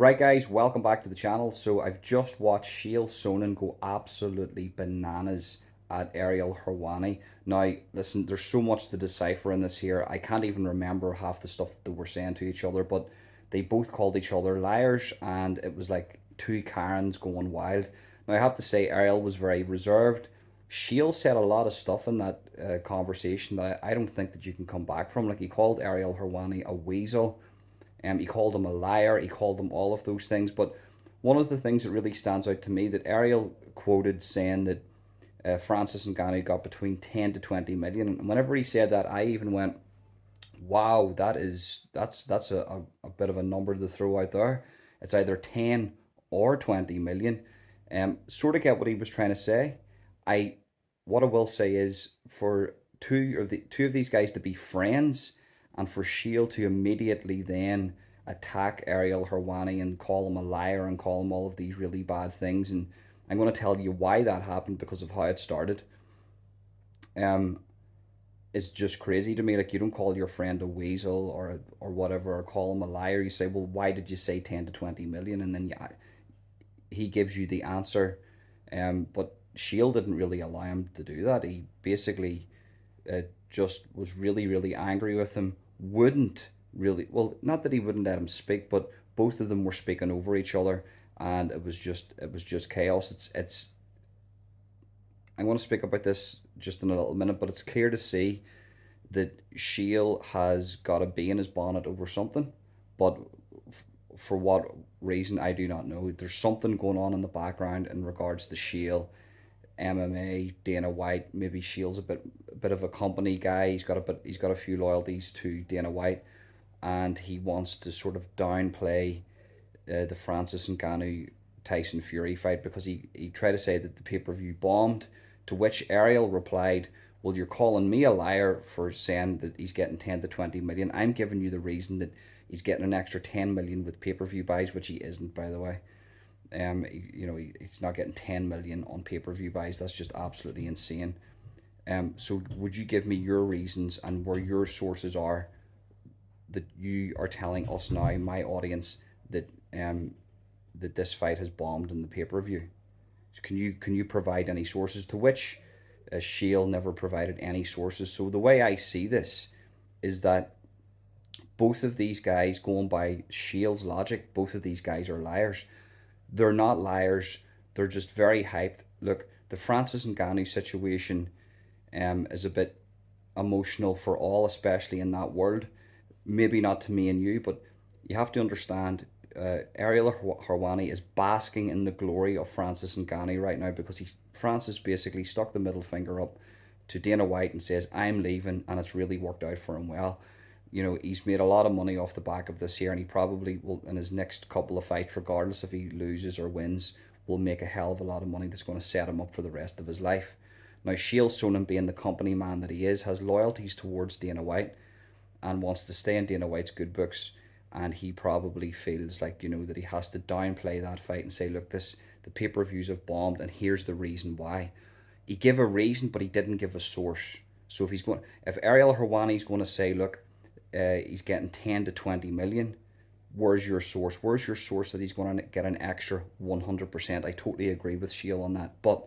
Right, guys, welcome back to the channel. So I've just watched Chael Sonnen go absolutely bananas at Ariel Herwani. Now, listen, there's so much to decipher in this here. I can't even remember half the stuff that we're saying to each other, but they both called each other liars, and it was like two Karens going wild. Now, I have to say, Ariel was very reserved. Chael said a lot of stuff in that conversation that I don't think that you can come back from. Like, he called Ariel Herwani a weasel. He called him a liar. He called him all of those things. But one of the things that really stands out to me that Ariel quoted saying that Francis Ngannou got between 10 to 20 million. And whenever he said that, I even went, wow, that's a bit of a number to throw out there. It's either 10 or 20 million. Sort of get what he was trying to say. I what I will say is for two of these guys to be friends and for Shield to immediately then attack Ariel Herwani and call him a liar and call him all of these really bad things. And I'm going to tell you why that happened because of how it started. Um, is just crazy to me. Like, you don't call your friend a weasel or whatever, or call him a liar. You say, well, why did you say 10 to 20 million? And then he gives you the answer. But Shield didn't really allow him to do that. He basically uh, just was really, really angry with him. Wouldn't really, well, not that he wouldn't let him speak, but both of them were speaking over each other, and it was just chaos. It's I'm going to speak about this just in a little minute, but it's clear to see that Shield has got a bee in his bonnet over something, but for what reason I do not know. There's something going on in the background in regards to Shield, MMA, Dana White. Maybe Shield's a bit of a company guy. He's got a few loyalties to Dana White, and he wants to sort of downplay the Francis Ngannou Tyson Fury fight because he tried to say that the pay-per-view bombed, to which Ariel replied, well, you're calling me a liar for saying that he's getting 10 to 20 million. I'm giving you the reason that he's getting an extra 10 million with pay-per-view buys, which he isn't, by the way. He's not getting 10 million on pay-per-view buys. That's just absolutely insane. So would you give me your reasons and where your sources are that you are telling us now, my audience, that that this fight has bombed in the pay per view? Can you provide any sources? To which Shield never provided any sources. So the way I see this is that both of these guys, going by Shield's logic, both of these guys are liars. They're not liars. They're just very hyped. Look, the Francis Ngannou situation is a bit emotional for all, especially in that world. Maybe not to me and you, but you have to understand Ariel Herwani is basking in the glory of Francis Ngannou right now because Francis basically stuck the middle finger up to Dana White and says, I'm leaving, and it's really worked out for him well. He's made a lot of money off the back of this here, and he probably will, in his next couple of fights, regardless if he loses or wins, will make a hell of a lot of money that's going to set him up for the rest of his life. Now, Chael Sonnen, being the company man that he is, has loyalties towards Dana White and wants to stay in Dana White's good books. And he probably feels like, that he has to downplay that fight and say, look, the pay per views have bombed, and here's the reason why. He gave a reason, but he didn't give a source. So if Ariel Herwani is going to say, look, he's getting 10 to 20 million, where's your source? Where's your source that he's going to get an extra 100%? I totally agree with Shield on that. But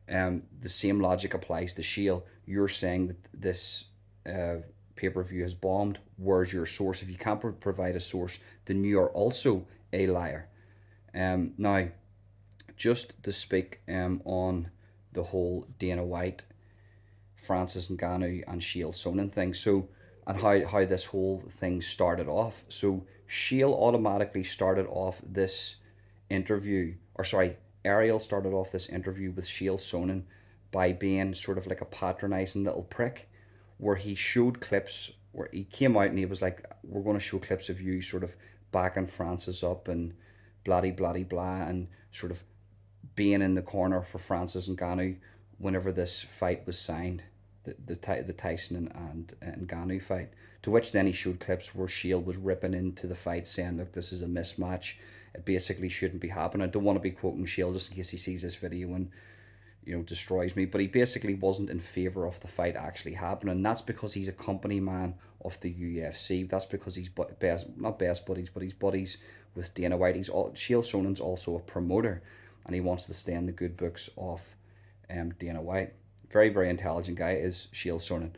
the same logic applies to Shield. You're saying that this pay per view has bombed. Where's your source? If you can't provide a source, then you are also a liar. Now, just to speak on the whole Dana White, Francis Ngannou, and Chael Sonnen thing. So, and how this whole thing started off. So, Chael automatically started off this interview, or sorry, Ariel started off this interview with Chael Sonnen by being sort of like a patronizing little prick, where he showed clips where he came out and he was like, "We're going to show clips of you sort of backing Francis up and bloody bloody blah," and sort of being in the corner for Francis Ngannou whenever this fight was signed, the Tyson and Ngannou fight. To which then he showed clips where Shield was ripping into the fight, saying, "Look, this is a mismatch. It basically shouldn't be happening." I don't want to be quoting Shield just in case he sees this video and destroys me, but he basically wasn't in favor of the fight actually happening. And that's because he's a company man of the UFC. That's because he's best, not best buddies, but he's buddies with Dana White. Chael Sonnen's also a promoter, and he wants to stay in the good books of Dana White. Very, very intelligent guy is Chael Sonnen.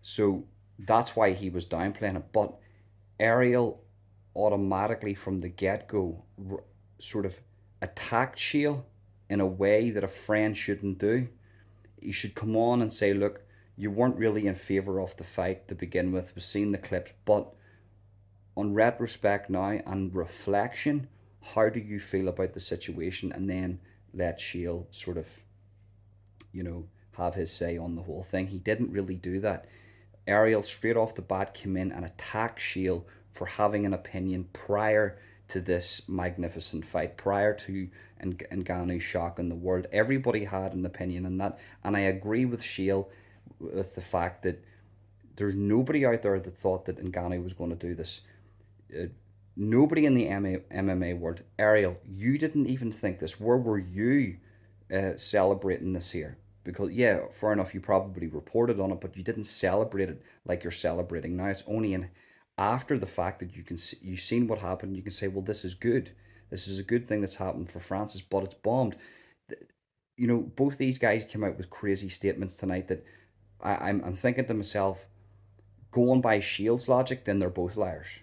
So that's why he was downplaying it. But Ariel automatically from the get go sort of attacked Chael in a way that a friend shouldn't do. He should come on and say, look, you weren't really in favour of the fight to begin with. We've seen the clips, but on retrospect now and reflection, how do you feel about the situation? And then let Chael sort of, have his say on the whole thing. He didn't really do that. Ariel straight off the bat came in and attacked Chael for having an opinion prior to this magnificent fight, prior to Ngannou's shocking the world. Everybody had an opinion on that, and I agree with Chael with the fact that there's nobody out there that thought that Ngannou was going to do this. Uh, Nobody in the MMA world. Ariel, you didn't even think this. Where were you celebrating this here? Because yeah, fair enough, you probably reported on it, but you didn't celebrate it like you're celebrating now. It's only in after the fact that you can see, you've seen what happened. You can say, well, this is good. This is a good thing that's happened for Francis, but it's bombed. Both these guys came out with crazy statements tonight that I'm thinking to myself, going by Shields' logic, then they're both liars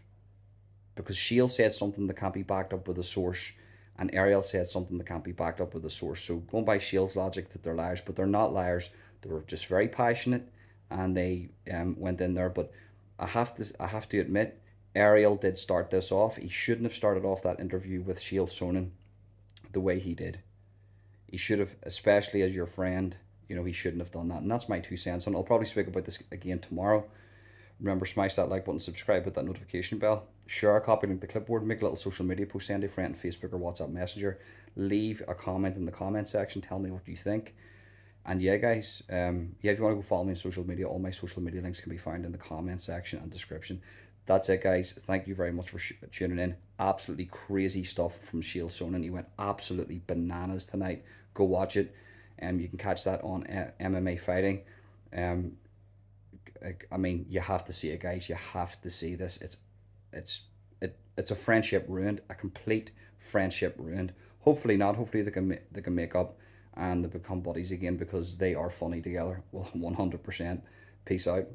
because Shield said something that can't be backed up with a source, and Ariel said something that can't be backed up with a source. So going by Shield's logic that they're liars, but they're not liars. They were just very passionate, and they went in there. But I have to admit, Ariel did start this off. He shouldn't have started off that interview with Chael Sonnen the way he did. He should have, especially as your friend. He shouldn't have done that, and that's my 2 cents. And I'll probably speak about this again tomorrow. Remember, smash that like button, subscribe, hit that notification bell, share a copy, link the clipboard, make a little social media post, send a friend on Facebook or WhatsApp Messenger, leave a comment in the comment section, tell me what you think. And yeah, guys, if you want to go follow me on social media, all my social media links can be found in the comment section and description. That's it, guys. Thank you very much for tuning in. Absolutely crazy stuff from Chael Sonnen. He went absolutely bananas tonight. Go watch it. You can catch that on MMA Fighting. Um, I mean, you have to see it, guys. You have to see this. It's a friendship ruined, a complete friendship ruined. Hopefully not. Hopefully they can make up and they become buddies again because they are funny together. Well, 100%. Peace out.